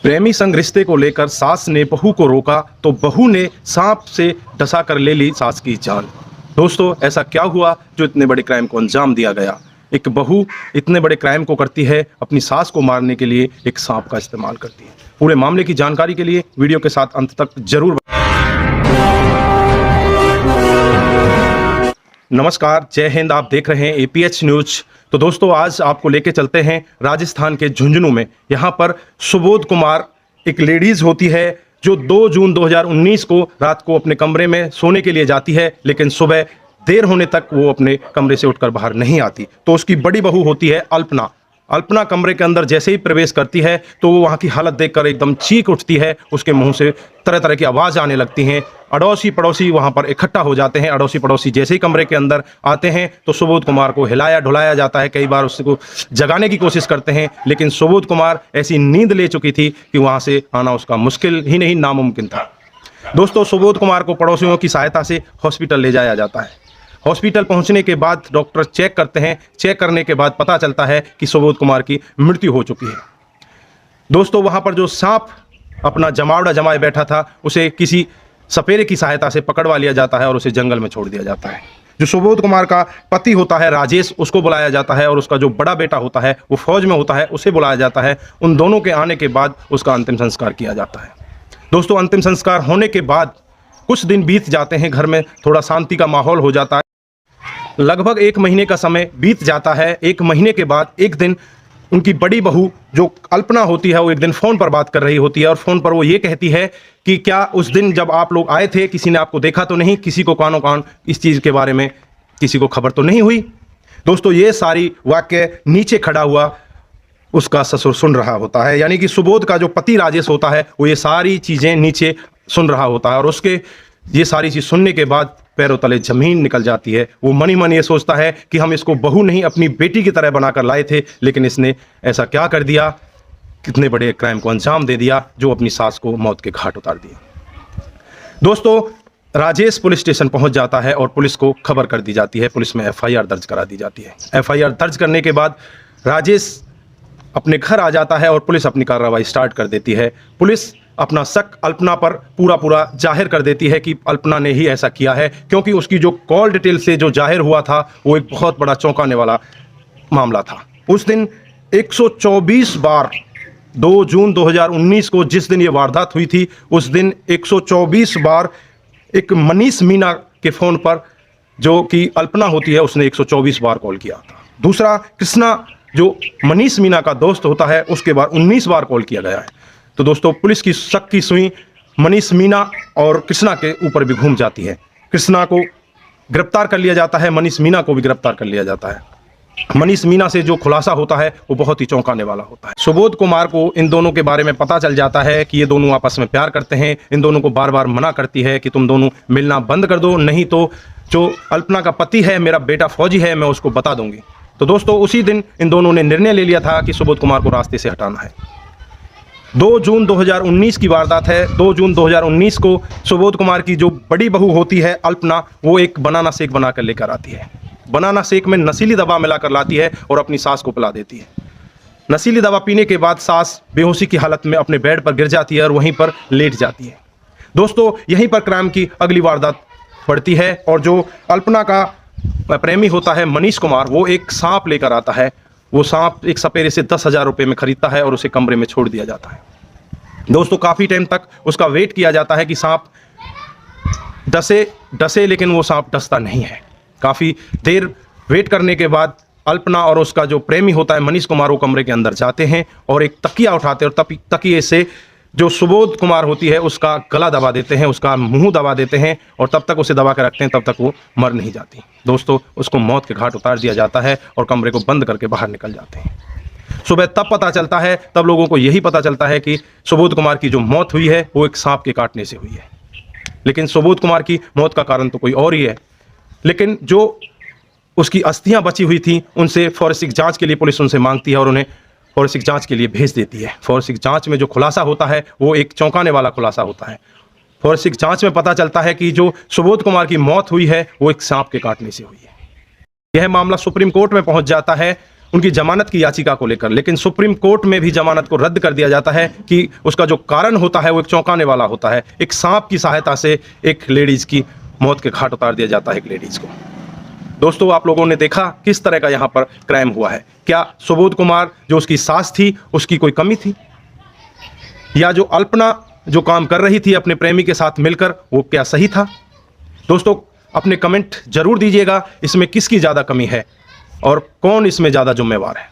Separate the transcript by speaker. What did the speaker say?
Speaker 1: प्रेमी संग रिश्ते को लेकर सास ने बहू को रोका तो बहू ने सांप से डसा कर ले ली सास की जान। दोस्तों, ऐसा क्या हुआ जो इतने बड़े क्राइम को अंजाम दिया गया? एक बहू इतने बड़े क्राइम को करती है, अपनी सास को मारने के लिए एक सांप का इस्तेमाल करती है। पूरे मामले की जानकारी के लिए वीडियो के साथ अंत तक जरूर। नमस्कार, जय हिंद। आप देख रहे हैं APH न्यूज। तो दोस्तों, आज आपको लेके चलते हैं राजस्थान के झुंझुनू में। यहाँ पर सुबोध कुमार एक लेडीज होती है जो 2 जून 2019 को रात को अपने कमरे में सोने के लिए जाती है, लेकिन सुबह देर होने तक वो अपने कमरे से उठकर बाहर नहीं आती। तो उसकी बड़ी बहू होती है अल्पना। अल्पना कमरे के अंदर जैसे ही प्रवेश करती है तो वो वहाँ की हालत देखकर एकदम चीख उठती है। उसके मुंह से तरह तरह की आवाज़ आने लगती हैं। अड़ोसी पड़ोसी वहाँ पर इकट्ठा हो जाते हैं। अड़ोसी पड़ोसी जैसे ही कमरे के अंदर आते हैं तो सुबोध कुमार को हिलाया ढुलाया जाता है। कई बार उसको जगाने की कोशिश करते हैं, लेकिन सुबोध कुमार ऐसी नींद ले चुकी थी कि वहाँ से आना उसका मुश्किल ही नहीं, नामुमकिन था। दोस्तों, सुबोध कुमार को पड़ोसियों की सहायता से हॉस्पिटल ले जाया जाता है। हॉस्पिटल पहुंचने के बाद डॉक्टर चेक करते हैं। चेक करने के बाद पता चलता है कि सुबोध कुमार की मृत्यु हो चुकी है। दोस्तों, वहां पर जो सांप अपना जमावड़ा जमाए बैठा था, उसे किसी सपेरे की सहायता से पकड़वा लिया जाता है और उसे जंगल में छोड़ दिया जाता है। जो सुबोध कुमार का पति होता है राजेश, उसको बुलाया जाता है, और उसका जो बड़ा बेटा होता है वो फौज में होता है, उसे बुलाया जाता है। उन दोनों के आने के बाद उसका अंतिम संस्कार किया जाता है। दोस्तों, अंतिम संस्कार होने के बाद कुछ दिन बीत जाते हैं। घर में थोड़ा शांति का माहौल हो जाता है। लगभग 1 महीने का समय बीत जाता है। 1 महीने के बाद एक दिन उनकी बड़ी बहू जो अल्पना होती है वो एक दिन फ़ोन पर बात कर रही होती है, और फ़ोन पर वो ये कहती है कि क्या उस दिन जब आप लोग आए थे किसी ने आपको देखा तो नहीं? किसी को कानो कान इस चीज़ के बारे में किसी को खबर तो नहीं हुई? दोस्तों, ये सारी वाक्य नीचे खड़ा हुआ उसका ससुर सुन रहा होता है। यानी कि सुबोध का जो पति राजेश होता है वो ये सारी चीज़ें नीचे सुन रहा होता है, और उसके ये सारी चीज़ सुनने के बाद पैरों तले जमीन निकल जाती है। वो मनी मन ये सोचता है कि हम इसको बहू नहीं अपनी बेटी की तरह बनाकर लाए थे, लेकिन इसने ऐसा क्या कर दिया, कितने बड़े क्राइम को अंजाम दे दिया जो अपनी सास को मौत के घाट उतार दिया। दोस्तों, राजेश पुलिस स्टेशन पहुंच जाता है और पुलिस को खबर कर दी जाती है। पुलिस में FIR दर्ज करा दी जाती है। FIR दर्ज करने के बाद राजेश अपने घर आ जाता है और पुलिस अपनी कार्रवाई स्टार्ट कर देती है। पुलिस अपना शक अल्पना पर पूरा जाहिर कर देती है कि अल्पना ने ही ऐसा किया है, क्योंकि उसकी जो कॉल डिटेल से जो जाहिर हुआ था वो एक बहुत बड़ा चौंकाने वाला मामला था। उस दिन 124 बार 2 जून 2019 को जिस दिन ये वारदात हुई थी, उस दिन 124 बार एक मनीष मीना के फ़ोन पर, जो कि अल्पना होती है, उसने 124 बार कॉल किया था। दूसरा, कृष्णा जो मनीष मीना का दोस्त होता है, उसके बाद 19 बार कॉल किया गया है। तो दोस्तों, पुलिस की शक की सुई मनीष मीना और कृष्णा के ऊपर भी घूम जाती है। कृष्णा को गिरफ्तार कर लिया जाता है, मनीष मीना को भी गिरफ्तार कर लिया जाता है। मनीष मीना से जो खुलासा होता है वो बहुत ही चौंकाने वाला होता है। सुबोध कुमार को इन दोनों के बारे में पता चल जाता है कि ये दोनों आपस में प्यार करते हैं। इन दोनों को बार बार मना करती है कि तुम दोनों मिलना बंद कर दो, नहीं तो जो अल्पना का पति है, मेरा बेटा फौजी है, मैं उसको बता दूंगी। तो दोस्तों, उसी दिन इन दोनों ने निर्णय ले लिया था कि सुबोध कुमार को रास्ते से हटाना है। 2 जून 2019 की वारदात है। 2 जून 2019 को सुबोध कुमार की जो बड़ी बहू होती है अल्पना, वो एक बनाना शेक बनाकर लेकर आती है। बनाना शेक में नशीली दवा मिलाकर लाती है और अपनी सास को पिला देती है। नशीली दवा पीने के बाद सास बेहोशी की हालत में अपने बेड पर गिर जाती है और वहीं पर लेट जाती है। दोस्तों, यहीं पर क्राइम की अगली वारदात बढ़ती है, और जो अल्पना का प्रेमी होता है मनीष कुमार, वो एक सांप लेकर आता है। वो सांप एक सपेरे से 10,000 रुपये में खरीदता है और उसे कमरे में छोड़ दिया जाता है। दोस्तों, काफ़ी टाइम तक उसका वेट किया जाता है कि सांप डसे, लेकिन वो सांप डसता नहीं है। काफ़ी देर वेट करने के बाद अल्पना और उसका जो प्रेमी होता है मनीष कुमार, वो कमरे के अंदर जाते हैं और एक तकिया उठाते हैं, और तकिए से जो सुबोध कुमार होती है उसका गला दबा देते हैं, उसका मुंह दबा देते हैं, और तब तक उसे दबा के रखते हैं, तब तक वो मर नहीं जाती। दोस्तों, उसको मौत के घाट उतार दिया जाता है और कमरे को बंद करके बाहर निकल जाते हैं। सुबह तब पता चलता है, तब लोगों को यही पता चलता है कि सुबोध कुमार की जो मौत हुई है वो एक सांप के काटने से हुई है। लेकिन सुबोध कुमार की मौत का कारण तो कोई और ही है। लेकिन जो उसकी अस्थियाँ बची हुई थी, उनसे फॉरेंसिक जाँच के लिए पुलिस उनसे मांगती है और उन्हें फॉरेंसिक जांच के लिए भेज देती है। फॉरेंसिक जांच में जो खुलासा होता है वो एक चौंकाने वाला खुलासा होता है। फॉरेंसिक जांच में पता चलता है कि जो सुबोध कुमार की मौत हुई है वो एक सांप के काटने से हुई है। यह मामला सुप्रीम कोर्ट में पहुंच जाता है उनकी जमानत की याचिका को लेकर, लेकिन सुप्रीम कोर्ट में भी जमानत को रद्द कर दिया जाता है कि उसका जो कारण होता है वो एक चौंकाने वाला होता है। एक सांप की सहायता से एक लेडीज की मौत के घाट उतार दिया जाता है एक लेडीज को। दोस्तों, आप लोगों ने देखा किस तरह का यहाँ पर क्राइम हुआ है। क्या सुबोध कुमार जो उसकी सास थी उसकी कोई कमी थी, या जो अल्पना जो काम कर रही थी अपने प्रेमी के साथ मिलकर वो क्या सही था? दोस्तों, अपने कमेंट जरूर दीजिएगा, इसमें किसकी ज़्यादा कमी है और कौन इसमें ज़्यादा जिम्मेवार है।